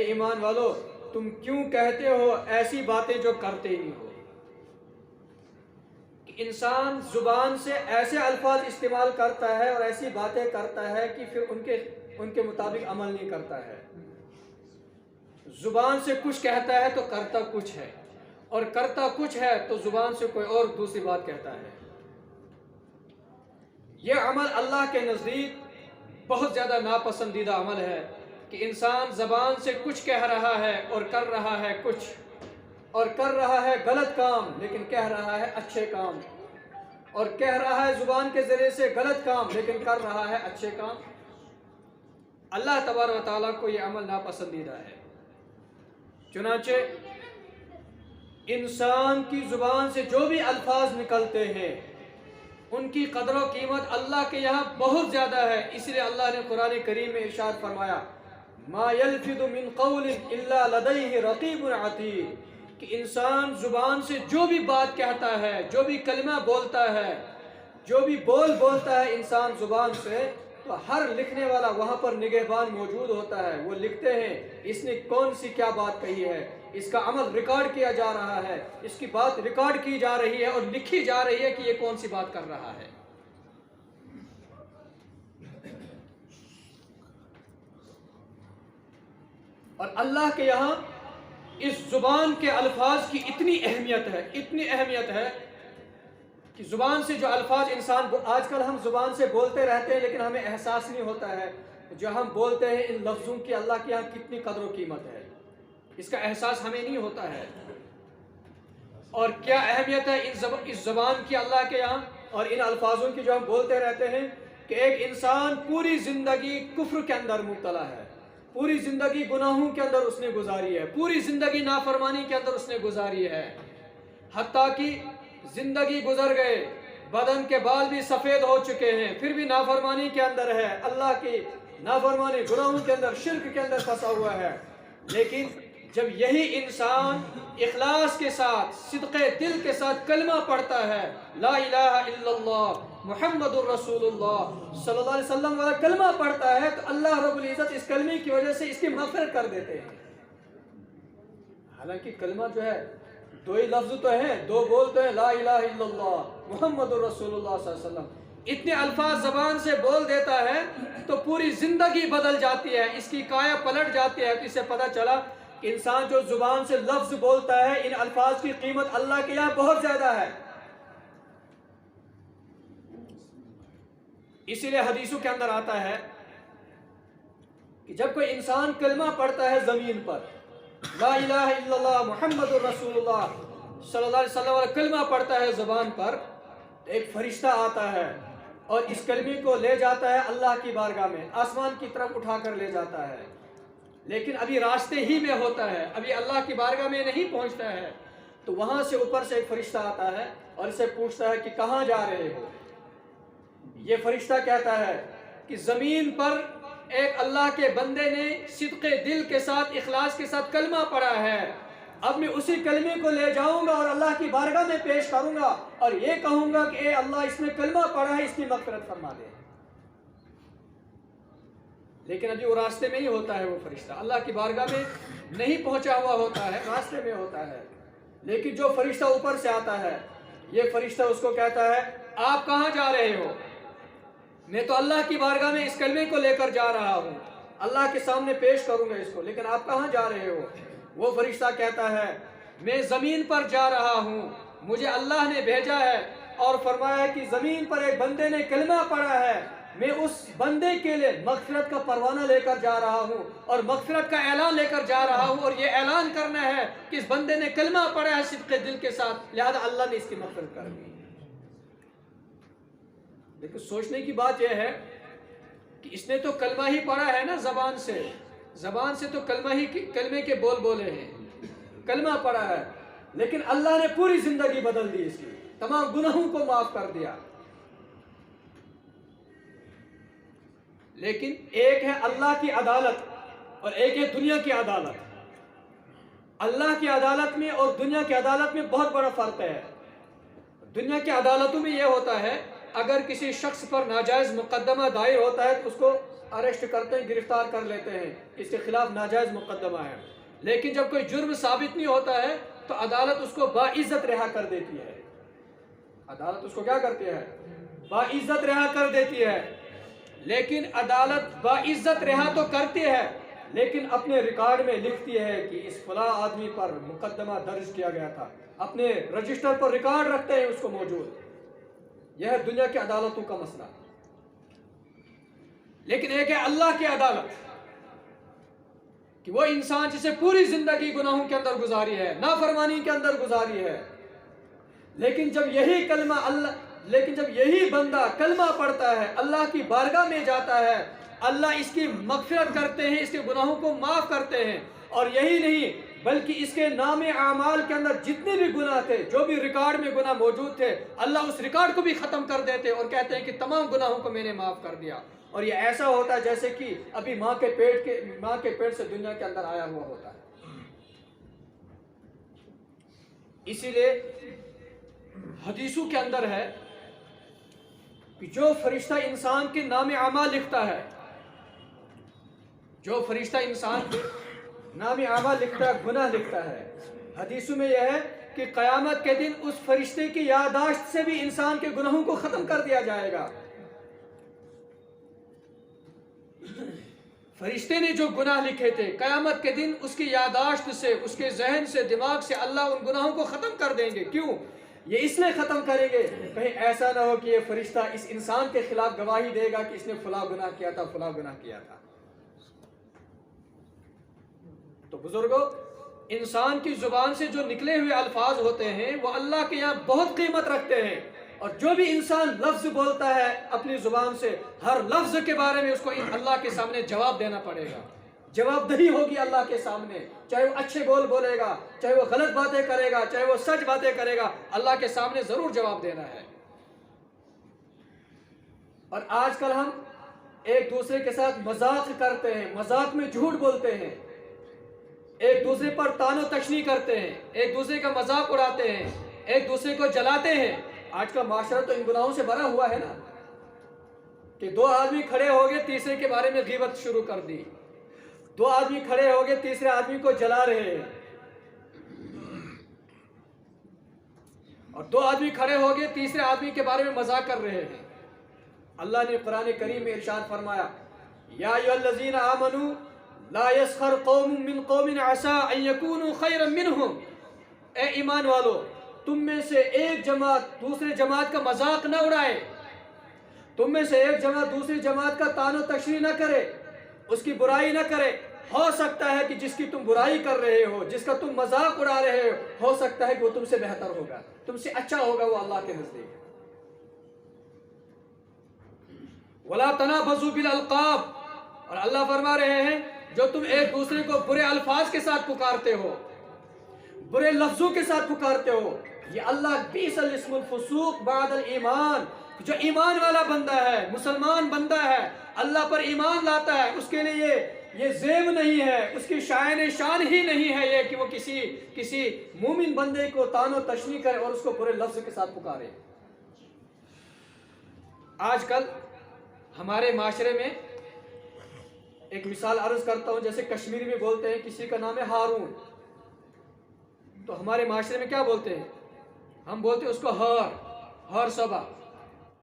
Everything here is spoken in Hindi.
ईमान वालो, तुम क्यों कहते हो ऐसी बातें जो करते ही हो। कि इंसान जुबान से ऐसे अल्फाज इस्तेमाल करता है और ऐसी बातें करता है कि फिर उनके मुताबिक अमल नहीं करता है। जुबान से कुछ कहता है तो करता कुछ है, और करता कुछ है तो जुबान से कोई और दूसरी बात कहता है। यह अमल अल्लाह के नज़दीक बहुत ज़्यादा नापसंदीदा अमल है कि इंसान ज़बान से कुछ कह रहा है और कर रहा है कुछ, और कर रहा है गलत काम लेकिन कह रहा है अच्छे काम, और कह रहा है ज़ुबान के ज़रिए से गलत काम लेकिन कर रहा है अच्छे काम। अल्लाह तबारक व तआला को यह अमल नापसंदीदा है। चुनांचे इंसान की ज़ुबान से जो भी अल्फाज निकलते हैं उनकी कदर व कीमत अल्लाह के यहाँ बहुत ज़्यादा है। इसलिए अल्लाह ने कुरान करीम में इरशाद फरमाया, मा यल्फिदु मिन क़ौलिन इल्ला लदैहि रक़ीबुन अतीद, कि इंसान ज़ुबान से जो भी बात कहता है, जो भी कलमा बोलता है, जो भी बोलता है इंसान ज़ुबान से, तो हर लिखने वाला वहाँ पर निगहबान मौजूद होता है। वो लिखते हैं इसने कौन सी क्या बात कही है, इसका अमल रिकॉर्ड किया जा रहा है, इसकी बात रिकॉर्ड की जा रही है और लिखी जा रही है कि ये कौन सी बात कर रहा है। और अल्लाह के यहाँ इस जुबान के अल्फाज की इतनी अहमियत है कि जुबान से जो अल्फाज इंसान, आजकल हम जुबान से बोलते रहते हैं लेकिन हमें एहसास नहीं होता है जो हम बोलते हैं इन लफ्ज़ों की अल्लाह के यहाँ कितनी कदर व कीमत है, इसका एहसास हमें नहीं होता है। और क्या अहमियत है इस ज़बान की अल्लाह के यहाँ, और इन अल्फाजों की जो हम बोलते रहते हैं। कि एक इंसान पूरी ज़िंदगी कुफ्र के अंदर मुब्तला है, पूरी ज़िंदगी गुनाहों के अंदर उसने गुजारी है, पूरी ज़िंदगी नाफरमानी के अंदर उसने गुजारी है, हत्ता कि ज़िंदगी गुजर गए, बदन के बाल भी सफ़ेद हो चुके हैं, फिर भी नाफरमानी के अंदर है, अल्लाह की नाफरमानी गुनाहों के अंदर, शिर्क के अंदर फंसा हुआ है। लेकिन जब यही इंसान इखलास के साथ, सिद्क़े दिल के साथ कलमा पढ़ता है, ला इलाहा इल्लल्लाह मुहम्मदुर रसूलुल्लाह सल्लल्लाहु अलैहि वसल्लम वाला कलमा पढ़ता है, तो अल्लाह रब्बुल इज़्ज़त इस कलमे की वजह से इसकी मग़फ़िरत कर देते हैं। हालांकि कलमा जो है दो ही लफ्ज़ तो हैं, दो बोल तो हैं, ला इलाहा इल्लल्लाह मुहम्मदुर रसूलुल्लाह सल्लल्लाहु अलैहि वसल्लम। इतने अल्फाज ज़बान से बोल देता है तो पूरी ज़िंदगी बदल जाती है, इसकी काया पलट जाती है। तो इससे पता चला कि इंसान जो ज़ुबान से लफ्ज़ बोलता है, इन अल्फाज की कीमत अल्लाह के यहाँ बहुत ज़्यादा है। इसीलिए हदीसों के अंदर आता है कि जब कोई इंसान कलमा पढ़ता है ज़मीन पर, ला इलाहा इल्लल्लाह मुहम्मदुर रसूलुल्लाह सल्लल्लाहु अलैहि वसल्लम वाला कलमा पढ़ता है ज़बान पर, एक फरिश्ता आता है और इस कलमे को ले जाता है अल्लाह की बारगाह में, आसमान की तरफ उठाकर ले जाता है। लेकिन अभी रास्ते ही में होता है, अभी अल्लाह की बारगाह में नहीं पहुंचता है। तो वहां से ऊपर से एक फरिश्ता आता है और इसे पूछता है कि कहाँ जा रहे हो। ये फरिश्ता कहता है कि ज़मीन पर एक अल्लाह के बंदे ने सिद्क़े दिल के साथ, इखलास के साथ कलमा पढ़ा है, अब मैं उसी कलमे को ले जाऊंगा और अल्लाह की बारगाह में पेश करूंगा और ये कहूंगा कि ए अल्लाह, इसने कलमा पढ़ा है, इसकी मग़फ़िरत फरमा दे। लेकिन अभी वो रास्ते में ही होता है, वो फरिश्ता अल्लाह की बारगाह में नहीं पहुंचा हुआ होता है, रास्ते में होता है। लेकिन जो फरिश्ता ऊपर से आता है, ये फरिश्ता उसको कहता है, आप कहाँ जा रहे हो? मैं तो अल्लाह की बारगाह में इस कलमे को लेकर जा रहा हूँ, अल्लाह के सामने पेश करूंगा इसको, लेकिन आप कहाँ जा रहे हो? वो फरिश्ता कहता है, मैं ज़मीन पर जा रहा हूँ, मुझे अल्लाह ने भेजा है और फरमाया कि ज़मीन पर एक बंदे ने कलमा पढ़ा है, मैं उस बंदे के लिए मग़फ़िरत का परवाना लेकर जा रहा हूँ और मग़फ़िरत का ऐलान लेकर जा रहा हूँ, और ये ऐलान करना है कि इस बंदे ने कलमा पढ़ा है सिद्क़े दिल के साथ, लिहाजा अल्लाह ने इसकी मग़फ़िरत कर दी। लेकिन सोचने की बात यह है कि इसने तो कलमा ही पढ़ा है ना, ज़बान से तो कलमे के बोल बोले हैं, कलमा पढ़ा है, लेकिन अल्लाह ने पूरी ज़िंदगी बदल दी, इसकी तमाम गुनाहों को माफ़ कर दिया। लेकिन एक है अल्लाह की अदालत और एक है दुनिया की अदालत। अल्लाह की अदालत में और दुनिया की अदालत में बहुत बड़ा फ़र्क है। दुनिया की अदालतों में यह होता है, अगर किसी शख्स पर नाजायज़ मुकदमा दायर होता है तो उसको अरेस्ट करते हैं, गिरफ्तार कर लेते हैं, इसके खिलाफ नाजायज मुकदमा है। लेकिन जब कोई जुर्म साबित नहीं होता है तो अदालत उसको बाइज्जत रिहा कर देती है। अदालत उसको क्या करती है? बाइज्जत रिहा कर देती है। लेकिन अदालत बाइज्जत रिहा तो करती है, लेकिन अपने रिकॉर्ड में लिखती है कि इस फला आदमी पर मुकदमा दर्ज किया गया था, अपने रजिस्टर पर रिकॉर्ड रखते हैं उसको मौजूद। यह है दुनिया की अदालतों का मसला। लेकिन एक है अल्लाह की अदालत, कि वो इंसान जिसे पूरी जिंदगी गुनाहों के अंदर गुजारी है, नाफरमानी के अंदर गुजारी है, लेकिन जब यही बंदा कलमा पढ़ता है, अल्लाह की बारगाह में जाता है, अल्लाह इसकी मगफिरत करते हैं, इसके गुनाहों को माफ करते हैं। और यही नहीं बल्कि इसके नामे आमाल के अंदर जितने भी गुनाह थे, जो भी रिकॉर्ड में गुनाह मौजूद थे, अल्लाह उस रिकॉर्ड को भी खत्म कर देते और कहते हैं कि तमाम गुनाहों को मैंने माफ कर दिया। और ये ऐसा होता है जैसे कि अभी माँ के पेट से दुनिया के अंदर आया हुआ होता है। इसीलिए हदीसों के अंदर है कि जो फरिश्ता इंसान के नामे आमाल लिखता है, जो फरिश्ता इंसान के नामे आमाल लिखता है, गुनाह लिखता है, हदीसों में यह है कि क़यामत के दिन उस फरिश्ते की यादाश्त से भी इंसान के गुनाहों को खत्म कर दिया जाएगा। फरिश्ते ने जो गुनाह लिखे थे, क़यामत के दिन उसकी यादाश्त से, उसके जहन से, दिमाग से अल्लाह उन गुनाहों को खत्म कर देंगे। क्यों? ये इसलिए खत्म करेंगे कहीं ऐसा ना हो कि ये फरिश्ता इस इंसान के खिलाफ गवाही देगा कि इसने फला गुनाह किया था, फला गुनाह किया था। तो बुजुर्गों, इंसान की जुबान से जो निकले हुए अल्फाज होते हैं वो अल्लाह के यहाँ बहुत कीमत रखते हैं। और जो भी इंसान लफ्ज बोलता है अपनी जुबान से, हर लफ्ज के बारे में उसको अल्लाह के सामने जवाब देना पड़ेगा। जवाबदेही होगी अल्लाह के सामने, चाहे वो अच्छे बोल बोलेगा, चाहे वो गलत बातें करेगा, चाहे वो सच बातें करेगा, अल्लाह के सामने जरूर जवाब देना है। और आजकल हम एक दूसरे के साथ मजाक करते हैं, मजाक में झूठ बोलते हैं, एक दूसरे पर तानो तशनी करते हैं, एक दूसरे का मजाक उड़ाते हैं, एक दूसरे को जलाते हैं। आज का माशरा तो इन गुनाहों से भरा हुआ है ना, कि दो आदमी खड़े हो गए, तीसरे के बारे में ग़ीबत शुरू कर दी, दो आदमी खड़े हो गए, तीसरे आदमी को जला रहे हैं, और दो आदमी खड़े हो गए, तीसरे आदमी के बारे में मजाक कर रहे हैं। अल्लाह ने कुरान करीम में इरशाद फरमाया, या अय्युहल्लज़ीना आमनू ला यस्खर कौमुम मिन कौमिन असा अन यकूनू खैरन मिनहुम। ए ईमान वालो, तुम में से एक जमात दूसरे जमात का मजाक न उड़ाए, तुम में से एक जमात दूसरी जमात का तानो तशरी न करे, उसकी बुराई न करे। हो सकता है कि जिसकी तुम बुराई कर रहे हो, जिसका तुम मजाक उड़ा रहे हो सकता है कि वो तुमसे बेहतर होगा, तुमसे अच्छा होगा वो अल्लाह के नजदीक। वला तनाबज़ू बिल अलक़ाब, और अल्लाह फरमा रहे हैं जो तुम एक दूसरे को बुरे अल्फाज के साथ पुकारते हो, बुरे लफ्जों के साथ पुकारते हो, ये अल्लाह बीसल इस्मुल फुसूक बादल ईमान, जो ईमान वाला बंदा है, मुसलमान बंदा है, अल्लाह पर ईमान लाता है, उसके लिए ये ज़ेब नहीं है, उसकी शान शान ही नहीं है ये कि वो किसी मोमिन बंदे को तानो तशनी करे और उसको बुरे लफ्ज के साथ पुकारे। आजकल हमारे माशरे में एक मिसाल अर्ज करता हूं, जैसे कश्मीरी में बोलते हैं किसी का नाम है हारून, तो हमारे माशरे में क्या बोलते हैं? हम बोलते हैं उसको हर सबा।